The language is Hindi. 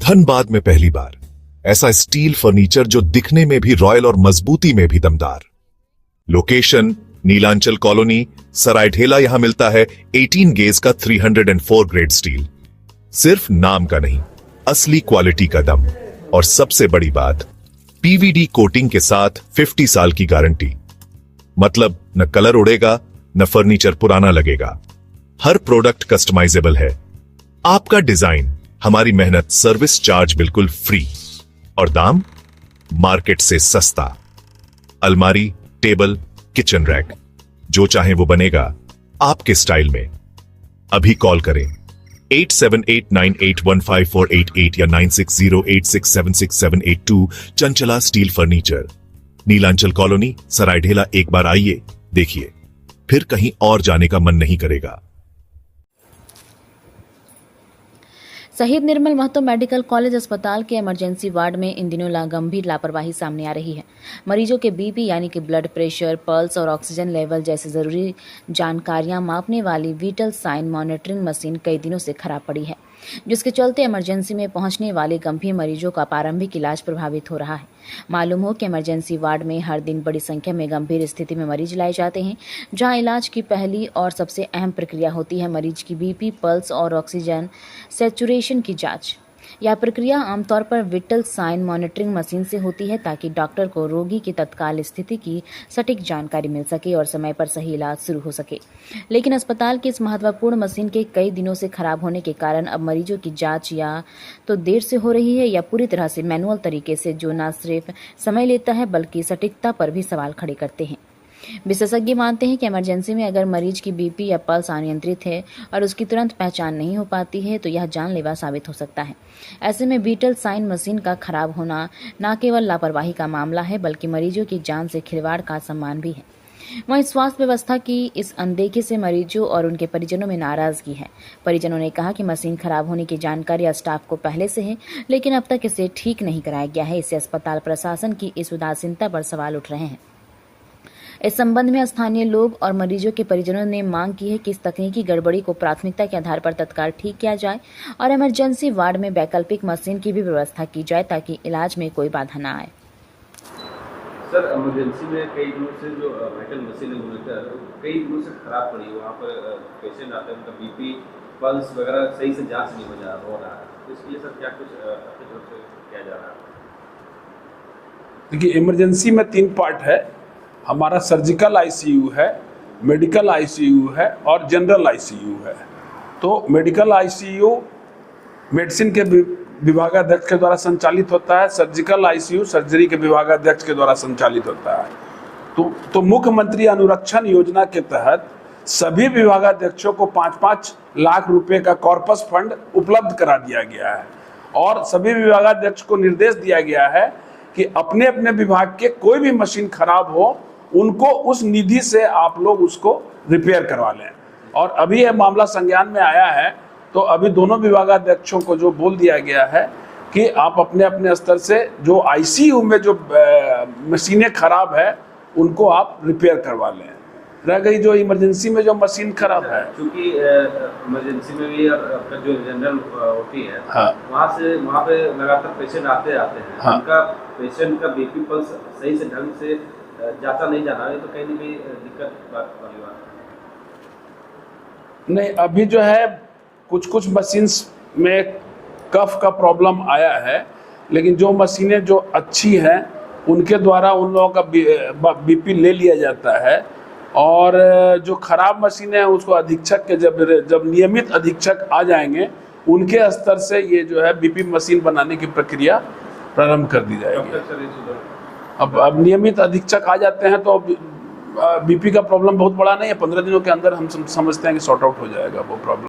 धनबाद में पहली बार ऐसा स्टील फर्नीचर जो दिखने में भी रॉयल और मजबूती में भी दमदार। Location Neelanchal colony, Saraidhela. यहां मिलता है 18 गेज का 304 ग्रेड स्टील। सिर्फ नाम का नहीं, असली क्वालिटी का दम। और सबसे बड़ी बात, पीवीडी कोटिंग के साथ 50 साल की गारंटी। मतलब न कलर उड़ेगा, न फर्नीचर पुराना लगेगा। हर प्रोडक्ट कस्टमाइजेबल है। आपका डिजाइन, हमारी मेहनत, सर्विस चार्ज बिल्कुल फ्री। और दाम मार्केट से सस्ता। अलमारी, टेबल, किचन रैक, जो चाहे वो बनेगा आपके स्टाइल में। अभी कॉल करें 8789815488 या 9608676782। Chanchala steel furniture, Neelanchal colony, Saraidhela. एक बार आइए, देखिए, फिर कहीं और जाने का मन नहीं करेगा। शहीद निर्मल महतो मेडिकल कॉलेज अस्पताल के इमरजेंसी वार्ड में इन दिनों गंभीर लापरवाही सामने आ रही है। मरीजों के बीपी यानी कि ब्लड प्रेशर, पल्स और ऑक्सीजन लेवल जैसी जरूरी जानकारियां मापने वाली विटल साइन मॉनिटरिंग मशीन कई दिनों से खराब पड़ी है, जिसके चलते इमरजेंसी में पहुंचने वाले गंभीर मरीजों का प्रारंभिक इलाज प्रभावित हो रहा है। मालूम हो कि इमरजेंसी वार्ड में हर दिन बड़ी संख्या में गंभीर स्थिति में मरीज लाए जाते हैं, जहां इलाज की पहली और सबसे अहम प्रक्रिया होती है मरीज की बीपी, पल्स और ऑक्सीजन सैचुरेशन की जांच। यह प्रक्रिया आमतौर पर विटल साइन मॉनिटरिंग मशीन से होती है, ताकि डॉक्टर को रोगी की तत्काल स्थिति की सटीक जानकारी मिल सके और समय पर सही इलाज शुरू हो सके। लेकिन अस्पताल की इस महत्वपूर्ण मशीन के कई दिनों से खराब होने के कारण अब मरीजों की जांच या तो देर से हो रही है या पूरी तरह से मैनुअल तरीके से, जो न सिर्फ समय लेता है बल्कि सटीकता पर भी सवाल खड़े करते हैं। विशेषज्ञ मानते हैं कि इमरजेंसी में अगर मरीज की बीपी या पल्स अनियंत्रित है और उसकी तुरंत पहचान नहीं हो पाती है तो यह जानलेवा साबित हो सकता है। ऐसे में विटल साइन मशीन का खराब होना न केवल लापरवाही का मामला है बल्कि मरीजों की जान से खिलवाड़ का सम्मान भी है। वहीं स्वास्थ्य व्यवस्था की इस अनदेखी से मरीजों और उनके परिजनों में नाराजगी है। परिजनों ने कहा कि मशीन खराब होने की जानकारी स्टाफ को पहले से है, लेकिन अब तक इसे ठीक नहीं कराया गया है। इससे अस्पताल प्रशासन की इस उदासीनता पर सवाल उठ रहे हैं। इस संबंध में स्थानीय लोग और मरीजों के परिजनों ने मांग की है कि इस तकनीकी गड़बड़ी को प्राथमिकता के आधार पर तत्काल ठीक किया जाए और इमरजेंसी वार्ड में वैकल्पिक मशीन की भी व्यवस्था की जाए ताकि इलाज में कोई बाधा न आए। सर, इमरजेंसी में कई दिनों से जो वाइटल मशीन है मॉनिटर कई दिनों से खराब पड़ी है। वहाँ पर पेशेंट आते हैं, उनका बीपी, पल्स वगैरह सही से जांच नहीं हो रहा है। तो इसके लिए सर क्या कुछ आपकी तरफ से किया जा रहा है? देखिए, इमरजेंसी में 3 पार्ट है। हमारा सर्जिकल आईसीयू है, मेडिकल आईसीयू है और जनरल आईसीयू है। तो मेडिकल आईसीयू मेडिसिन के विभागाध्यक्ष के द्वारा संचालित होता है, सर्जिकल आईसीयू सर्जरी के विभागाध्यक्ष के द्वारा संचालित होता है। तो मुख्यमंत्री अनुरक्षण योजना के तहत सभी विभागाध्यक्षों को 5-5 लाख रुपए का कॉर्पस फंड उपलब्ध करा दिया गया है और सभी विभागाध्यक्ष को निर्देश दिया गया है कि अपने अपने विभाग के कोई भी मशीन खराब हो, उनको उस निधि से आप लोग उसको रिपेयर करवा लें। और अभी यह मामला संज्ञान में आया है, तो अभी दोनों विभागाध्यक्षों को जो बोल दिया गया है कि आप अपने अपने स्तर से जो आईसीयू में जो मशीनें खराब है उनको आप रिपेयर करवा लें। रह गई जो इमरजेंसी में जो मशीन खराब है, क्योंकि इमरजेंसी में भी आपका जो जनरल होती है, हाँ, वहाँ पे लगातार पेशेंट आते हैं। हाँ, उनका पेशेंट का बीपी पल्स सही से ढंग से जाता नहीं जाना है, तो कहीं ना कहीं दिक्कत वाली बात नहीं। अभी जो है कुछ मशीन्स में कफ का प्रॉब्लम आया है, लेकिन जो मशीनें जो अच्छी हैं उनके द्वारा उन लोगों का बीपी ले लिया जाता है। और जो खराब मशीनें हैं उसको अधीक्षक के जब नियमित अधीक्षक आ जाएंगे उनके स्तर से ये जो है बीपी मशीन बनाने की प्रक्रिया प्रारंभ कर दी जाएगी। अब नियमित अधीक्षक आ जाते हैं तो बीपी का प्रॉब्लम बहुत बड़ा नहीं है, 15 दिनों के अंदर हम समझते हैं कि सॉर्ट आउट हो जाएगा वो प्रॉब्लम।